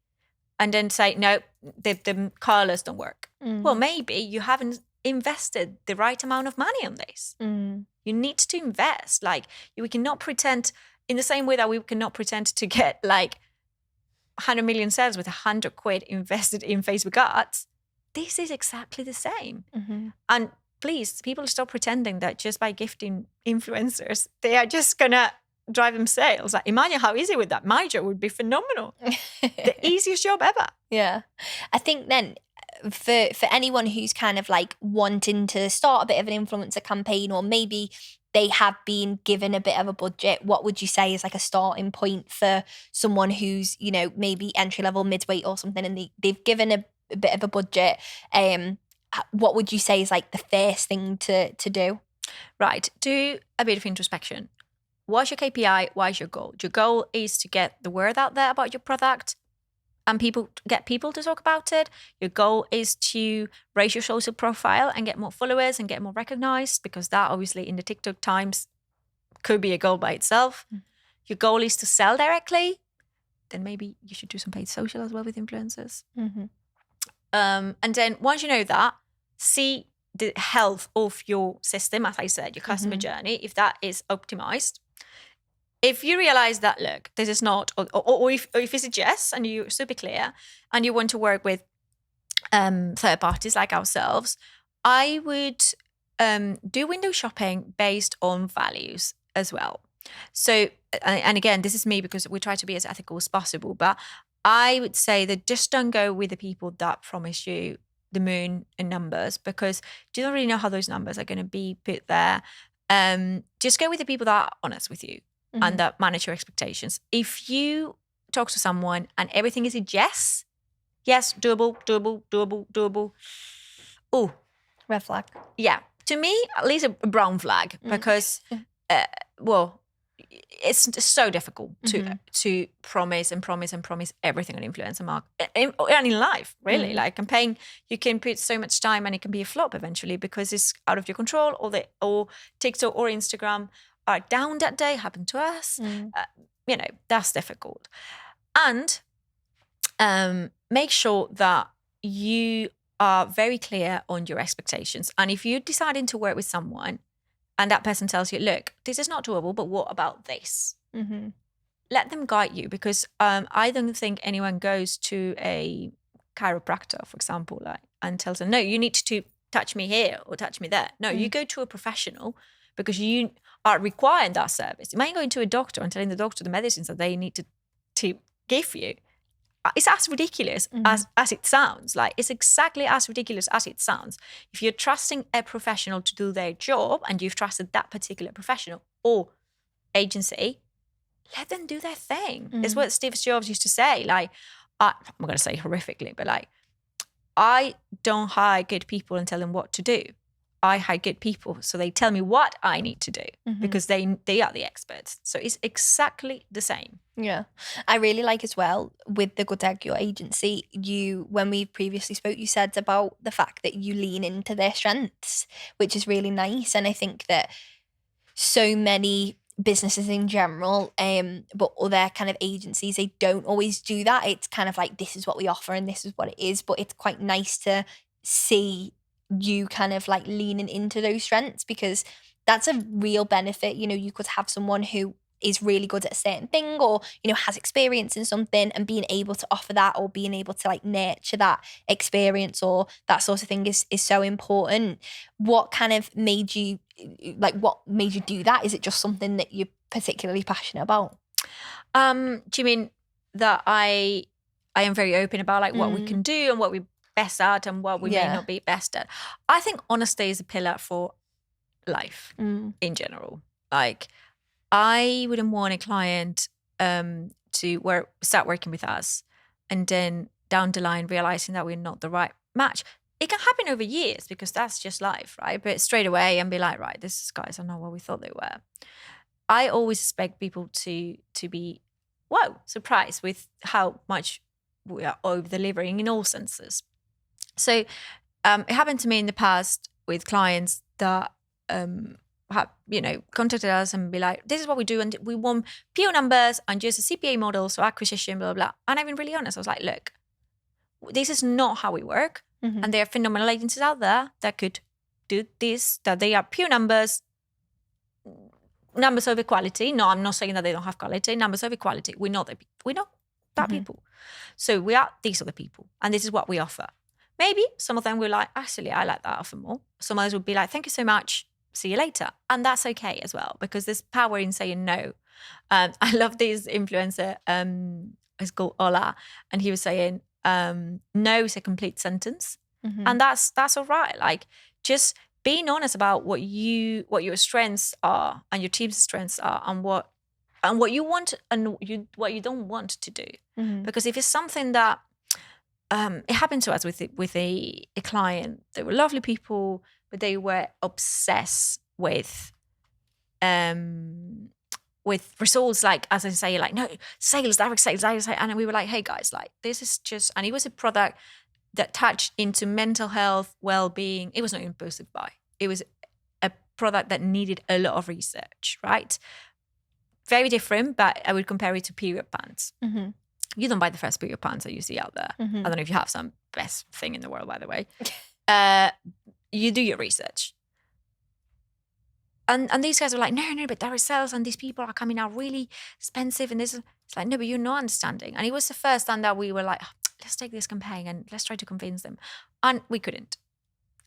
and then say no, the colors don't work. Well, maybe you haven't invested the right amount of money on this. You need to invest. Like we cannot pretend in the same way that we cannot pretend to get like 100 million sales with 100 quid invested in Facebook ads. This is exactly the same. And please, people stop pretending that just by gifting influencers, they are just gonna drive them sales. Like imagine how easy would that? My job would be phenomenal. The easiest job ever. Yeah. I think then for anyone who's kind of like wanting to start a bit of an influencer campaign, or maybe they have been given a bit of a budget, what would you say is like a starting point for someone who's, you know, maybe entry level, midweight or something, and they've given a bit of a budget? What would you say is like the first thing to do? Right. Do a bit of introspection. What's your KPI? What is your goal? Your goal is to get the word out there about your product and get people to talk about it. Your goal is to raise your social profile and get more followers and get more recognized, because that obviously in the TikTok times could be a goal by itself. Your goal is to sell directly. Then maybe you should do some paid social as well with influencers. And then once you know that, see the health of your system, as I said, your customer journey, if that is optimized. If you realize that, look, this is not, or if it's a yes and you're super clear and you want to work with third parties like ourselves, I would do window shopping based on values as well. So, and again, this is me because we try to be as ethical as possible, but I would say that just don't go with the people that promise you the moon in numbers, because you don't really know how those numbers are going to be put there. Just go with the people that are honest with you and that manage your expectations. If you talk to someone and everything is a yes, doable. Oh, Red flag. Yeah. To me, at least a brown flag, because, it's so difficult to promise everything on influencer marketing and in life, really. Like campaign, you can put so much time and it can be a flop eventually because it's out of your control, or TikTok or Instagram are down that day. Happened to us. That's difficult. And make sure that you are very clear on your expectations. And if you're deciding to work with someone and that person tells you, look, this is not doable, but what about this? Let them guide you, because I don't think anyone goes to a chiropractor, for example, and tells them, no, you need to touch me here or touch me there. No, you go to a professional because you are requiring that service. You might go to a doctor and telling the doctor the medicines that they need to give you. It's as ridiculous as it sounds. Like, it's exactly as ridiculous as it sounds. If you're trusting a professional to do their job and you've trusted that particular professional or agency, let them do their thing. It's what Steve Jobs used to say. Like, I'm going to say horrifically, but like, I don't hire good people and tell them what to do. I hire good people so they tell me what I need to do, because they are the experts. So it's exactly the same. Yeah. I really like as well with the Good Egg, your agency, when we previously spoke, you said about the fact that you lean into their strengths, which is really nice. And I think that so many businesses in general, but other kind of agencies, they don't always do that. It's kind of like, this is what we offer and this is what it is. But it's quite nice to see you kind of like leaning into those strengths, because that's a real benefit. You could have someone who is really good at a certain thing, or has experience in something, and being able to offer that, or being able to like nurture that experience or that sort of thing is so important. What kind of made you do that? Is it just something that you're particularly passionate about? Do you mean that I am very open about like what we can do and what we're best at and what we may not be best at? I think honesty is a pillar for life in general. Like, I wouldn't want a client to start working with us and then down the line realizing that we're not the right match. it can happen over years because that's just life, right? But straight away and be like, right, this guys are not what we thought they were. I always expect people to be, surprised with how much we are over delivering in all senses. So it happened to me in the past with clients that have, contacted us and be like, this is what we do, and we want pure numbers and just a CPA model, so acquisition, blah, blah, blah. And I've been really honest. I was like, look, this is not how we work. Mm-hmm. And there are phenomenal agencies out there that could do this, that they are pure numbers over quality. No, I'm not saying that they don't have quality. Numbers over quality. We're not that Mm-hmm. people. So these are the people, and this is what we offer. Maybe some of them were like, actually, I like that offer more. Some others would be like, thank you so much. See you later. And that's okay as well, because there's power in saying no. I love this influencer. It's called Ola. And he was saying, no is a complete sentence. Mm-hmm. And that's all right. Like, just being honest about what your strengths are and your team's strengths are, and what you want and what you don't want to do. Mm-hmm. Because if it's something that it happened to us with a client, they were lovely people, but they were obsessed with results, like, as I say, like, no, direct sales, and we were like, hey guys, like, this is just, and it was a product that touched into mental health, well-being. It was not impulsive buy. It was a product that needed a lot of research, right? Very different, but I would compare it to period pants. Mm-hmm. You don't buy the first period pants that you see out there. Mm-hmm. I don't know if you have some, best thing in the world, by the way. You do your research. And these guys were like, no, but there are sales and these people are coming out really expensive. And this is, it's like, no, but you're not understanding. And it was the first time that we were like, let's take this campaign and let's try to convince them. And we couldn't.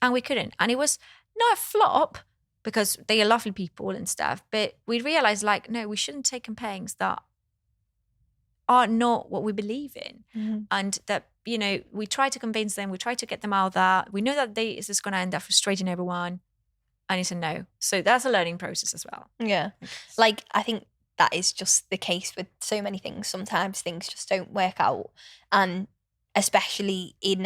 And it was not a flop because they are lovely people and stuff. But we realized, like, no, we shouldn't take campaigns that are not what we believe in. Mm-hmm. And that, we try to convince them, we try to get them out there. We know that this is going to end up frustrating everyone. And it's a no. So that's a learning process as well. Yeah. Like, I think that is just the case with so many things. Sometimes things just don't work out. And especially in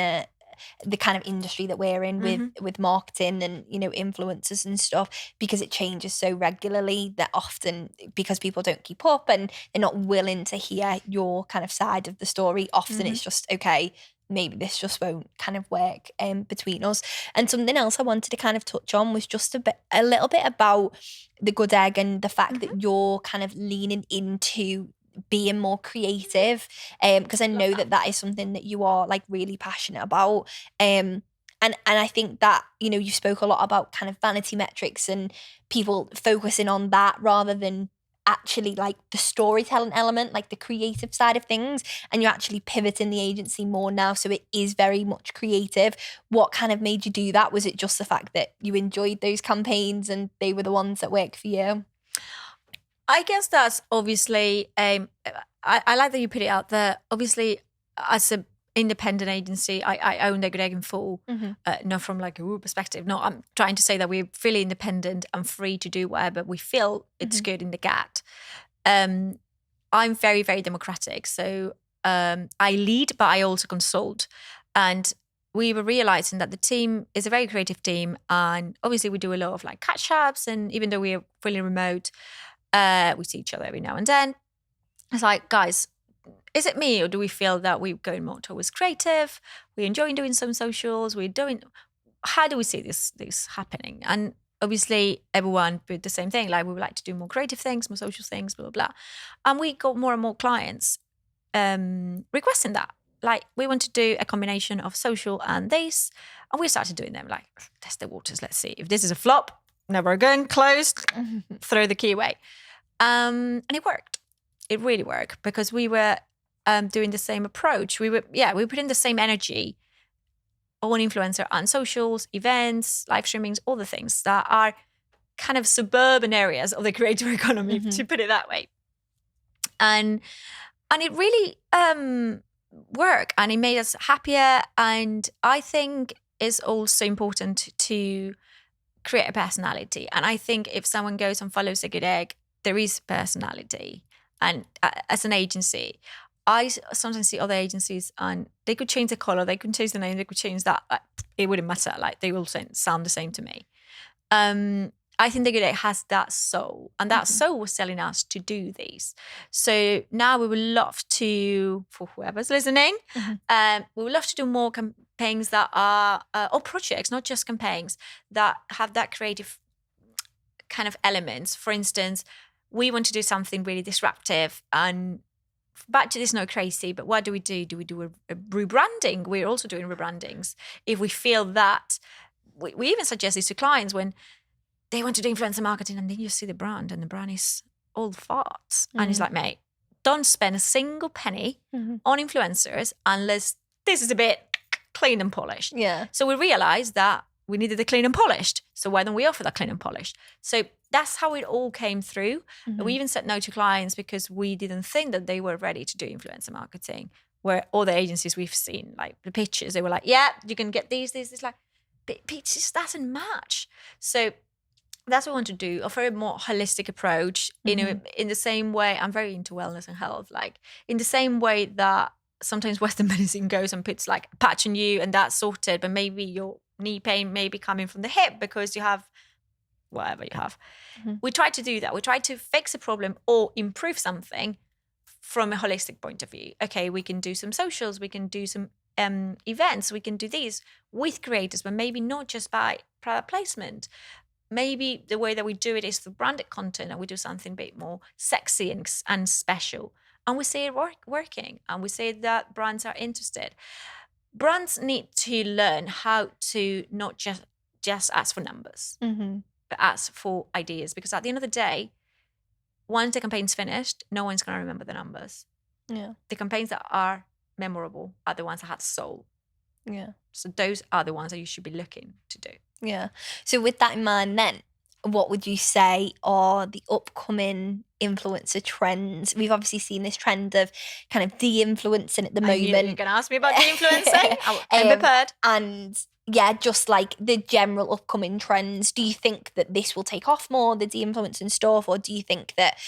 the kind of industry that we're in with marketing and, influencers and stuff, because it changes so regularly that often, because people don't keep up and they're not willing to hear your kind of side of the story, often it's just, okay, maybe this just won't kind of work between us. And something else I wanted to kind of touch on was just a little bit about the Good Egg and the fact that you're kind of leaning into being more creative, because I know that is something that you are, like, really passionate about. And I think that, you spoke a lot about kind of vanity metrics and people focusing on that rather than actually, like, the storytelling element, like the creative side of things, and you're actually pivoting the agency more now, so it is very much creative. What kind of made you do that? Was it just the fact that you enjoyed those campaigns and they were the ones that worked for you? I guess that's obviously, I like that you put it out there. Obviously, as an independent agency, I own the Good Egg in full, not from like a perspective. No, I'm trying to say that we're fully independent and free to do whatever we feel it's good in the gut. I'm very, very democratic. So I lead, but I also consult. And we were realizing that the team is a very creative team. And obviously we do a lot of like catch-ups. And even though we're fully remote, we see each other every now and then. It's like, guys, is it me, or do we feel that we're going more towards creative? We're enjoying doing some socials. How do we see this happening? And obviously everyone put the same thing. Like, we would like to do more creative things, more social things, blah, blah, blah. And we got more and more clients requesting that. Like, we want to do a combination of social and this. And we started doing them, like, test the waters. Let's see. If this is a flop, never again, closed, throw the key away. And it worked. It really worked, because we were doing the same approach. We put in the same energy on influencer and socials, events, live streamings, all the things that are kind of suburban areas of the creator economy, to put it that way. And it really worked, and it made us happier. And I think it's also important to create a personality. And I think if someone goes and follows a Good Egg, there is personality. And as an agency, I sometimes see other agencies and they could change the color, they could change the name, they could change that. It wouldn't matter. Like they will sound the same to me. I think the Good Egg has that soul, and that soul was telling us to do these. So now we would love to, for whoever's listening, we would love to do more campaigns that are, or projects, not just campaigns, that have that creative kind of elements. For instance, we want to do something really disruptive, and budget is not crazy, but what do we do? Do we do a rebranding? We're also doing rebrandings. If we feel that, we even suggest this to clients when they want to do influencer marketing and then you see the brand and the brand is all farts. And it's like, mate, don't spend a single penny on influencers unless this is a bit clean and polished. Yeah. So we realized that we needed the clean and polished. So why don't we offer that clean and polished? So that's how it all came through. We even said no to clients because we didn't think that they were ready to do influencer marketing. Where all the agencies we've seen, like the pitches, they were like, yeah, you can get these. Like, but pitches doesn't match. So that's what we want to do, offer a more holistic approach, in the same way. I'm very into wellness and health, like in the same way that sometimes Western medicine goes and puts like a patch on you and that's sorted, but maybe your knee pain may be coming from the hip because you have whatever you have. We try to do that. We try to fix a problem or improve something from a holistic point of view. Okay, we can do some socials, we can do some events, we can do these with creators, but maybe not just by product placement. Maybe the way that we do it is through branded content, and we do something a bit more sexy and special. And we see it working, and we see that brands are interested. Brands need to learn how to not just ask for numbers, but ask for ideas. Because at the end of the day, once the campaign's finished, no one's going to remember the numbers. Yeah. The campaigns that are memorable are the ones that had soul. Yeah. So those are the ones that you should be looking to do. Yeah. So with that in mind then, what would you say are the upcoming influencer trends? We've obviously seen this trend of kind of de-influencing at the moment. You're going to ask me about de-influencing? I'm prepared. And yeah, just like the general upcoming trends. Do you think that this will take off more, the de-influencing stuff? Or do you think that,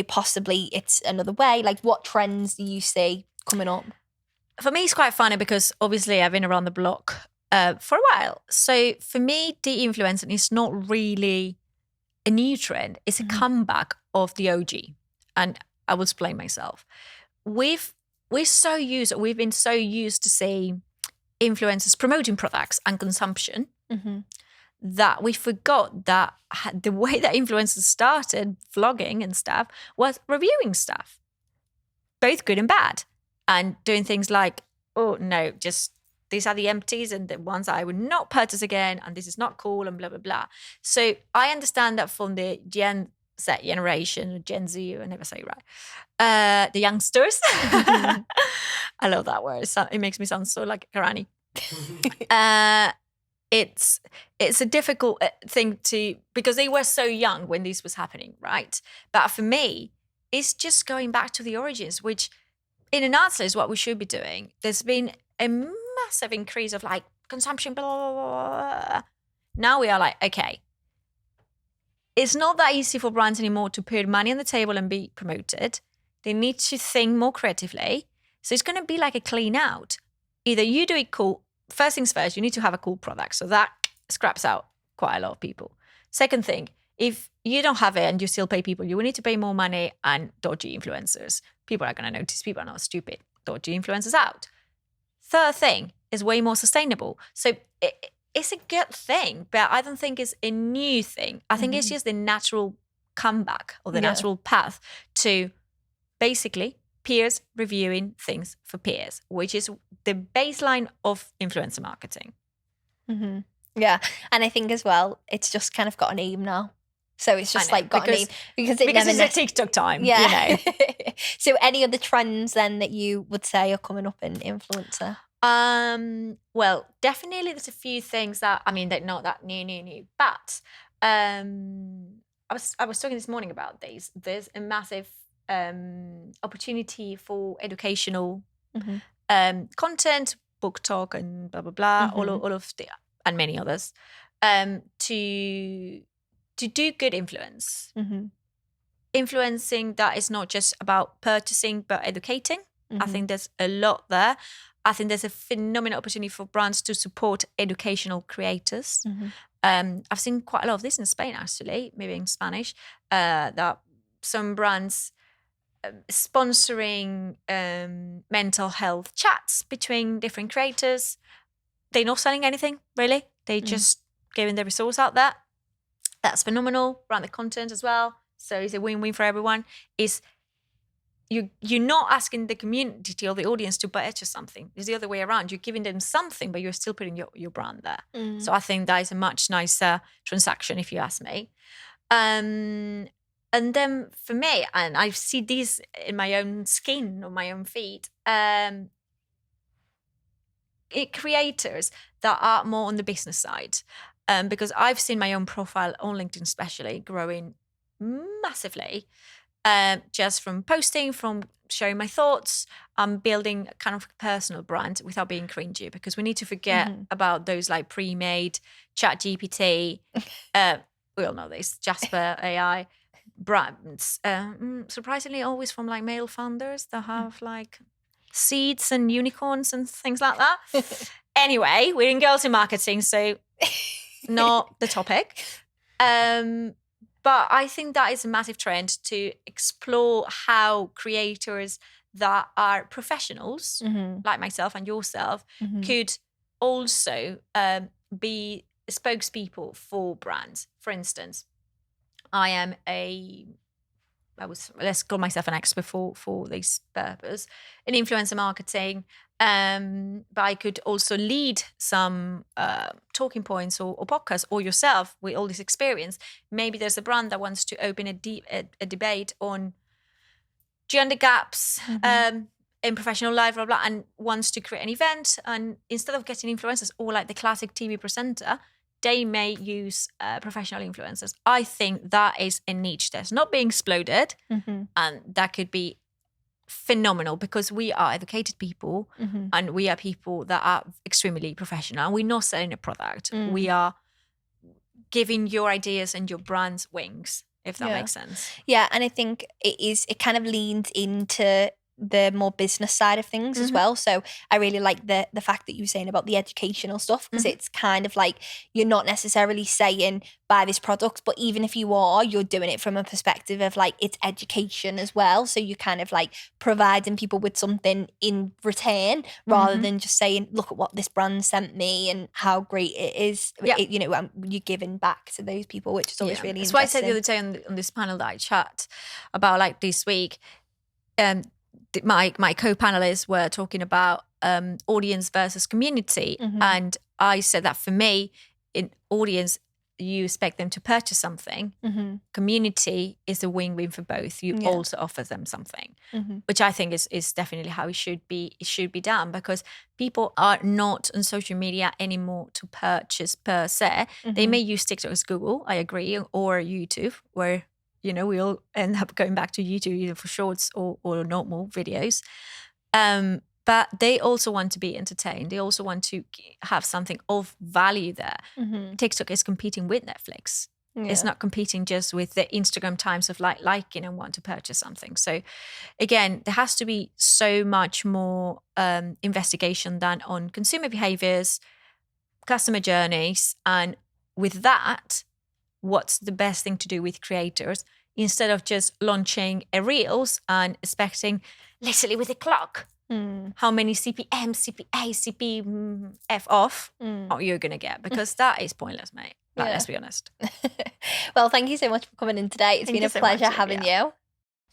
possibly it's another way? Like what trends do you see coming up? For me, it's quite funny because obviously I've been around the block for a while. So for me, de-influencing is not really a new trend. It's a comeback of the OG. And I will explain myself. We've been so used to see influencers promoting products and consumption that we forgot that the way that influencers started vlogging and stuff was reviewing stuff, both good and bad, and doing things like, oh no, just these are the empties and the ones I would not purchase again, and this is not cool and blah, blah, blah. So I understand that from the Gen Z generation, or Gen Z, I never say it right, the youngsters. I love that word. It makes me sound so like a granny. It's a difficult thing because they were so young when this was happening, right? But for me, it's just going back to the origins, which in an arts is what we should be doing. There's been a massive increase of like consumption, blah, blah, blah, blah. Now we are like, okay, it's not that easy for brands anymore to put money on the table and be promoted. They need to think more creatively. So it's going to be like a clean out. Either you do it cool. First things first, you need to have a cool product. So that scraps out quite a lot of people. Second thing, if you don't have it and you still pay people, you will need to pay more money and dodgy influencers. People are going to notice. People are not stupid. Dodgy influencers out. Third thing is way more sustainable. So it's a good thing, but I don't think it's a new thing. I think it's just the natural comeback or the natural path to basically peers reviewing things for peers, which is the baseline of influencer marketing. Yeah. And I think as well, it's just kind of got a name now. So it's just like got a name because it's a TikTok time. Yeah. So any other trends then that you would say are coming up in influencer? Well, definitely there's a few things that, I mean, they're not that new, but I was talking this morning about these. There's a massive opportunity for educational content, book talk and blah, blah, blah, all of the, and many others, to do good influence. Influencing that is not just about purchasing, but educating. I think there's a lot there. I think there's a phenomenal opportunity for brands to support educational creators. I've seen quite a lot of this in Spain, actually, maybe in Spanish, that some brands sponsoring mental health chats between different creators. They're not selling anything, really. They just giving the resource out there. That's phenomenal. Around the content as well. So it's a win-win for everyone. You're not asking the community or the audience to purchase something. It's the other way around. You're giving them something, but you're still putting your brand there. So I think that is a much nicer transaction, if you ask me. And then for me, and I see this in my own skin, on my own feet, creators that are more on the business side. Because I've seen my own profile on LinkedIn especially growing massively. Just from posting, from sharing my thoughts, building kind of personal brand without being cringy, because we need to forget about those like pre-made Chat GPT, we all know this, Jasper AI brands, surprisingly always from like male founders that have like seeds and unicorns and things like that. Anyway, we're in Girls in Marketing, so not the topic. But I think that is a massive trend to explore how creators that are professionals, like myself and yourself, could also be spokespeople for brands. For instance, let's call myself an expert for this purpose, in influencer marketing. But I could also lead some talking points or podcasts, or yourself with all this experience. Maybe there's a brand that wants to open a debate on gender gaps in professional life, blah, blah, and wants to create an event. And instead of getting influencers or like the classic TV presenter, they may use professional influencers. I think that is a niche that's not being exploded, and that could be phenomenal, because we are educated people and we are people that are extremely professional, and we're not selling a product. We are giving your ideas and your brand's wings, if that makes sense. Yeah, and I think it kind of leans into the more business side of things as well. So I really like the fact that you were saying about the educational stuff, because it's kind of like you're not necessarily saying buy this product, but even if you are, you're doing it from a perspective of like it's education as well. So you're kind of like providing people with something in return, rather than just saying, look at what this brand sent me and how great it is. You're giving back to those people, which is always really interesting. That's why I said the other day on this panel that I chat about, like this week, my co-panelists were talking about audience versus community. And I said that for me, in audience, you expect them to purchase something. Community is a win-win for both. You also offer them something, which I think is definitely how it should be done, because people are not on social media anymore to purchase per se. They may use TikTok as Google, I agree, or YouTube, where we all end up going back to YouTube either for shorts or normal videos. But they also want to be entertained. They also want to have something of value there. TikTok is competing with Netflix. It's not competing just with the Instagram times of liking and want to purchase something. So again, there has to be so much more investigation done on consumer behaviors, customer journeys, and with that, what's the best thing to do with creators, instead of just launching a Reels and expecting literally with a clock how many CPM, CPA, CPF off you're going to get, because that is pointless, mate. Let's be honest. Well, thank you so much for coming in today. It's been a pleasure having you.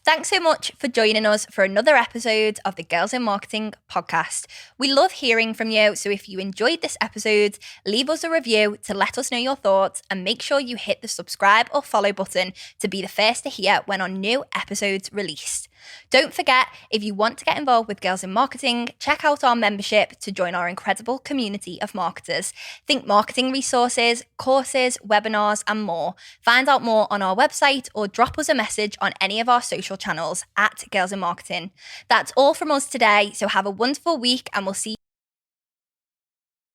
Thanks so much for joining us for another episode of the Girls in Marketing podcast. We love hearing from you, so if you enjoyed this episode, leave us a review to let us know your thoughts, and make sure you hit the subscribe or follow button to be the first to hear when our new episodes released. Don't forget, if you want to get involved with Girls in Marketing, check out our membership to join our incredible community of marketers. Think marketing resources, courses, webinars, and more. Find out more on our website or drop us a message on any of our social channels at Girls in Marketing. That's all from us today, so have a wonderful week, and we'll see you